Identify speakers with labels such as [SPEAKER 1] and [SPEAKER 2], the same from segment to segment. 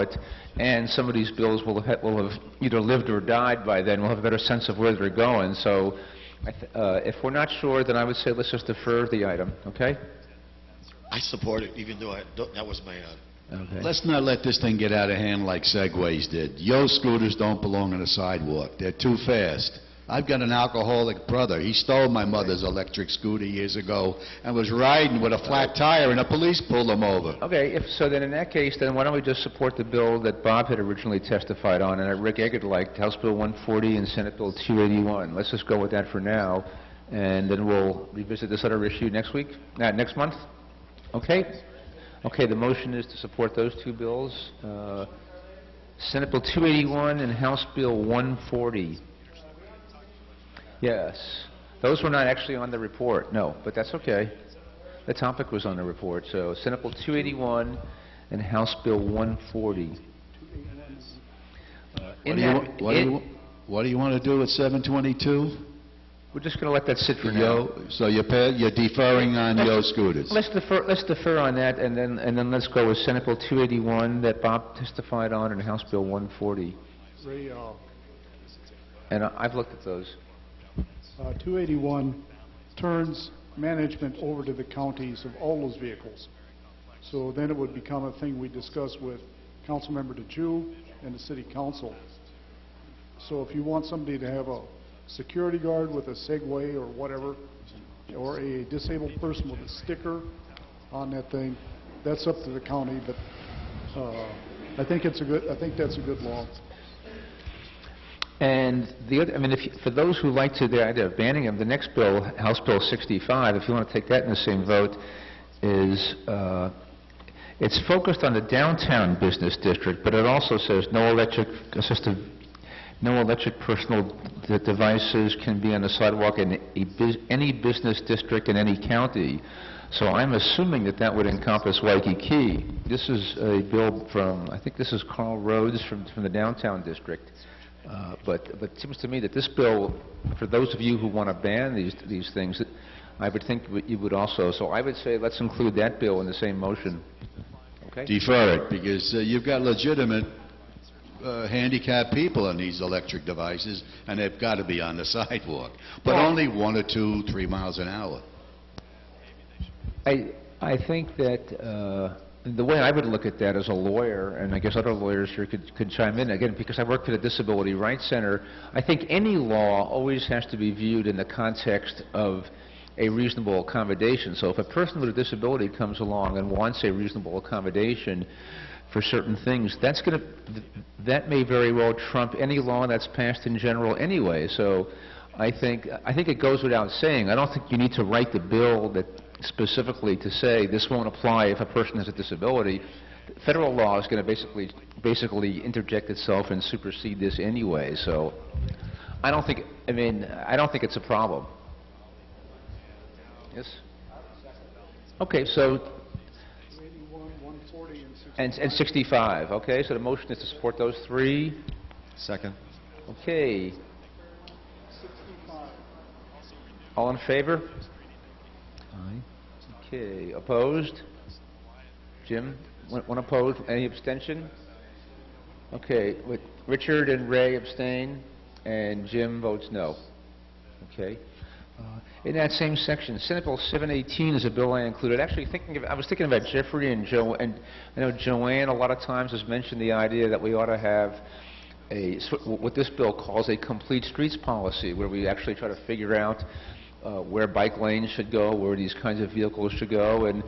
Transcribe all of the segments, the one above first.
[SPEAKER 1] it, and some of these bills will have either lived or died by then. We'll have a better sense of where they're going. So if we're not sure, then I would say let's just defer the item, okay?
[SPEAKER 2] I support it, even though that was my...
[SPEAKER 1] Okay.
[SPEAKER 3] Let's not let this thing get out of hand like Segways did. Yo scooters don't belong on the sidewalk. They're too fast. I've got an alcoholic brother. He stole my mother's electric scooter years ago and was riding with a flat tire, and the police pulled him over.
[SPEAKER 1] Okay, so then in that case, then why don't we just support the bill that Bob had originally testified on and that Rick Eggert liked, House Bill 140 and Senate Bill 281. Let's just go with that for now, and then we'll revisit this other issue next month? Okay? Okay, the motion is to support those two bills, Senate Bill 281 and House Bill 140. Yes. Those were not actually on the report, no, but that's okay. The topic was on the report, so Senate Bill 281 and House Bill 140.
[SPEAKER 3] What do you want to do with 722?
[SPEAKER 1] We're just going to let that sit for now.
[SPEAKER 3] So you're deferring on yo scooters.
[SPEAKER 1] Let's defer on that, and then let's go with Senate Bill 281 that Bob testified on and House Bill 140.
[SPEAKER 4] Ray,
[SPEAKER 1] and I've looked at those.
[SPEAKER 4] 281 turns management over to the counties of all those vehicles. So then it would become a thing we discuss with Councilmember DeJew and the City Council. So if you want somebody to have a security guard with a Segway or whatever, or a disabled person with a sticker on that thing, that's up to the county. But I think that's a good law. And the other, I mean, for those who like the idea of banning them, the next bill, House Bill 65, if you want to take that in the same vote, is it's focused on the downtown business district, but it also says no electric personal devices can be on the sidewalk in any business district in any county. So I'm assuming that would encompass Waikiki. This is a bill from, I think this is Carl Rhodes from the downtown district. But it seems to me that this bill, for those of you who want to ban these things, I would think you would also. So I would say let's include that bill in the same motion. Okay?
[SPEAKER 3] Defer it, because you've got legitimate handicapped people on these electric devices, and they've got to be on the sidewalk. But only 1 or 2, 3 miles an hour.
[SPEAKER 1] I think that the way I would look at that as a lawyer, and I guess other lawyers here could chime in, again, because I work for the Disability Rights Center, I think any law always has to be viewed in the context of a reasonable accommodation. So if a person with a disability comes along and wants a reasonable accommodation for certain things, that may very well trump any law that's passed in general anyway. So I think it goes without saying. I don't think you need to write the bill that specifically to say this won't apply if a person has a disability. Federal law is going to basically interject itself and supersede this anyway. So I don't think it's a problem. Yes. Okay. So.
[SPEAKER 4] 281, 140,
[SPEAKER 1] and 65. Okay. So the motion is to support those three.
[SPEAKER 2] Second.
[SPEAKER 1] Okay.
[SPEAKER 4] 65.
[SPEAKER 1] All in favor? Aye. Okay. Opposed? Jim? One opposed? Any abstention? Okay. With Richard and Ray abstain, and Jim votes no. Okay. In that same section, Senate Bill 718 is a bill I included. Actually, I was thinking about Jeffrey and Joe, and I know Joanne a lot of times has mentioned the idea that we ought to have what this bill calls a complete streets policy, where we actually try to figure out where bike lanes should go, where these kinds of vehicles should go, and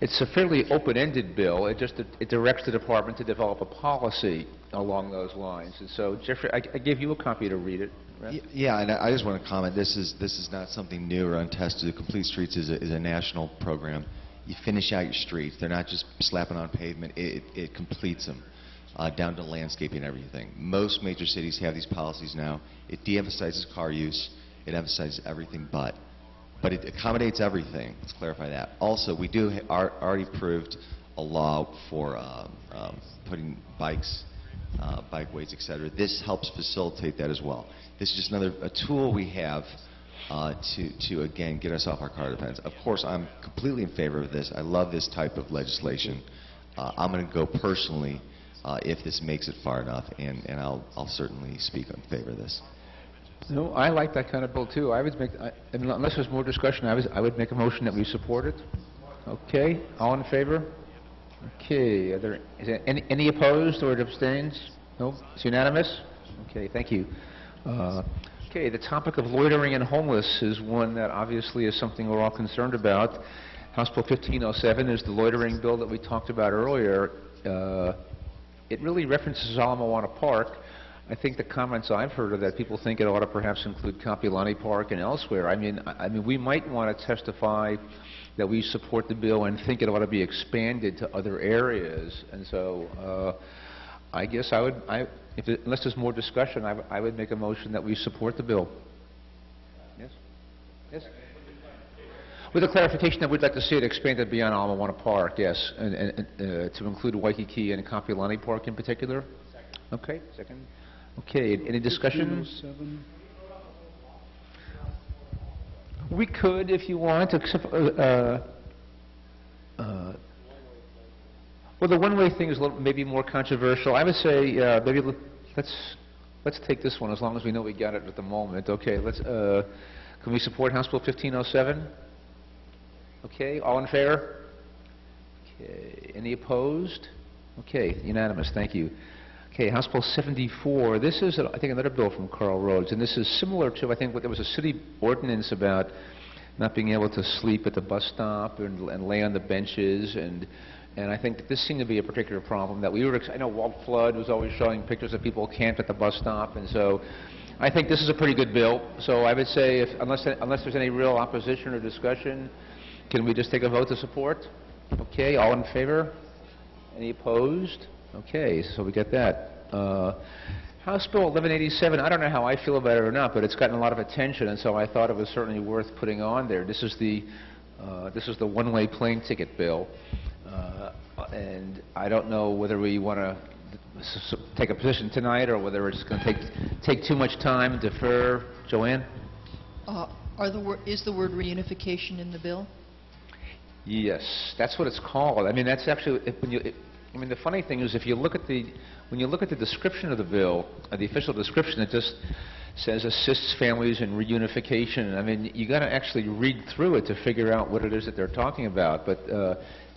[SPEAKER 1] it's a fairly open-ended bill. It directs the department to develop a policy along those lines. And so, Jeffrey, I gave you a copy to read it. Right?
[SPEAKER 5] Yeah, and I just want to comment. This is not something new or untested. Complete Streets is a national program. You finish out your streets. They're not just slapping on pavement. It completes them. Down to landscaping and everything. Most major cities have these policies now. It de-emphasizes car use. It emphasizes everything but it accommodates everything. Let's clarify that. Also, we already approved a law for putting bikes, bikeways, etc. This helps facilitate that as well. This is just a tool we have to again get us off our car defense. Of course, I'm completely in favor of this. I love this type of legislation. I'm going to go personally if this makes it far enough, and I'll certainly speak in favor of this.
[SPEAKER 1] No, I like that kind of bill too. I would make, I mean, unless there's more discussion, I would make a motion that we support it. Okay, all in favor? Okay, is there any opposed or abstains? No, it's unanimous? Okay, thank you. Okay, the topic of loitering and homeless is one that obviously is something we're all concerned about. House Bill 1507 is the loitering bill that we talked about earlier. It really references Ala Moana Park. I think the comments I've heard are that people think it ought to perhaps include Kapiolani Park and elsewhere. I mean, we might want to testify that we support the bill and think it ought to be expanded to other areas. And so, I guess unless there's more discussion, I would make a motion that we support the bill. Yes? Yes? With a clarification that we'd like to see it expanded beyond Ala Moana Park, yes, and to include Waikiki and Kapiolani Park in particular. Okay, second. Okay, any discussion?
[SPEAKER 4] 1507.
[SPEAKER 1] We could, if you want, except, well, the one-way thing is maybe more controversial. I would say maybe let's take this one as long as we know we got it at the moment. Okay, can we support House Bill 1507? Okay, all in favor? Okay, any opposed? Okay, unanimous, thank you. Okay, House Bill 74, this is, I think, another bill from Carl Rhodes, and this is similar to, I think, there was a city ordinance about not being able to sleep at the bus stop and lay on the benches, and I think that this seemed to be a particular problem that we were, I know Walt Flood was always showing pictures of people camped at the bus stop, and so I think this is a pretty good bill. So I would say, unless there's any real opposition or discussion, can we just take a vote to support? Okay, all in favor? Any opposed? Okay, so we get that. House Bill 1187, I don't know how I feel about it or not, but it's gotten a lot of attention, and so I thought it was certainly worth putting on there. This is the one-way plane ticket bill, and I don't know whether we want to take a position tonight or whether it's going to take too much time, defer. Joanne?
[SPEAKER 6] Is the word reunification in the bill?
[SPEAKER 1] Yes, that's what it's called. I mean, that's actually, I mean, the funny thing is, when you look at the description of the bill, the official description, it just says assists families in reunification. I mean, you got to actually read through it to figure out what it is that they're talking about. But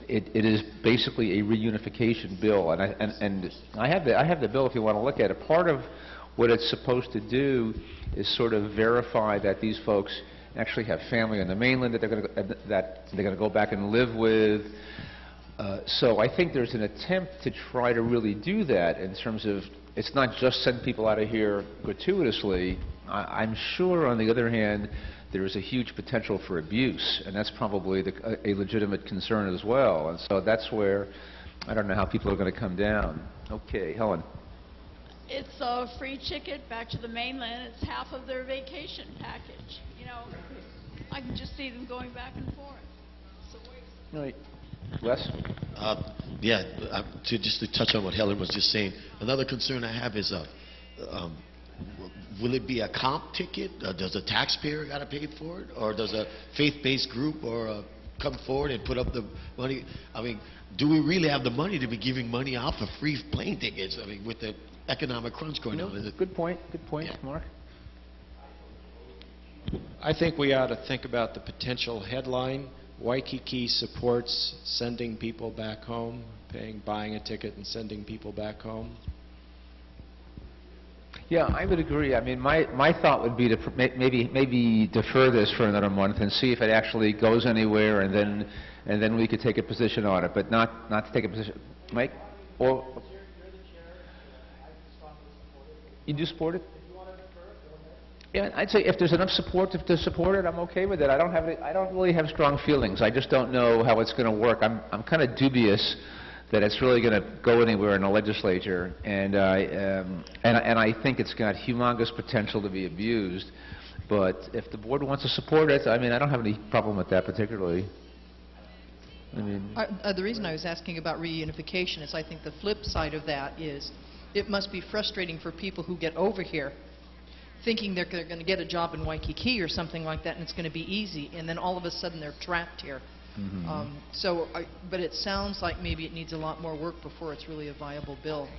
[SPEAKER 1] it is basically a reunification bill, and I have the bill if you want to look at it. Part of what it's supposed to do is sort of verify that these folks actually have family on the mainland that they're going to go back and live with. So I think there's an attempt to try to really do that in terms of, it's not just send people out of here gratuitously. I'm sure, on the other hand, there is a huge potential for abuse, and that's probably a legitimate concern as well. And so that's where I don't know how people are going to come down. Okay, Helen.
[SPEAKER 7] It's a free ticket back to the mainland. It's half of their vacation package. You know, I can just see them going back and forth. It's a waste.
[SPEAKER 1] Right. Wes?
[SPEAKER 2] Just to touch on what Helen was just saying, another concern I have is, will it be a comp ticket? Does the taxpayer got to pay for it, or does a faith-based group come forward and put up the money? I mean, do we really have the money to be giving money out for free plane tickets? I mean, with the economic crunch going on.
[SPEAKER 1] Good point. Good point,
[SPEAKER 2] Yeah.
[SPEAKER 1] Mark.
[SPEAKER 8] I think we ought to think about the potential headline. Waikiki supports sending people back home, buying a ticket and sending people back home.
[SPEAKER 1] Yeah, I would agree. I mean, my thought would be to maybe defer this for another month and see if it actually goes anywhere, and then we could take a position on it, but not to take a position. Mike? Or you do support it? Yeah, I'd say if there's enough support to support it, I'm okay with it. I don't really have strong feelings. I just don't know how it's going to work. I'm kind of dubious that it's really going to go anywhere in the legislature, and I think it's got humongous potential to be abused. But if the board wants to support it, I mean, I don't have any problem with that particularly. I mean,
[SPEAKER 6] The reason I was asking about reunification is I think the flip side of that is it must be frustrating for people who get over here thinking they're going to get a job in Waikiki or something like that, and it's going to be easy, and then all of a sudden they're trapped here.
[SPEAKER 1] Mhm.
[SPEAKER 6] But it sounds like maybe it needs a lot more work before it's really a viable bill.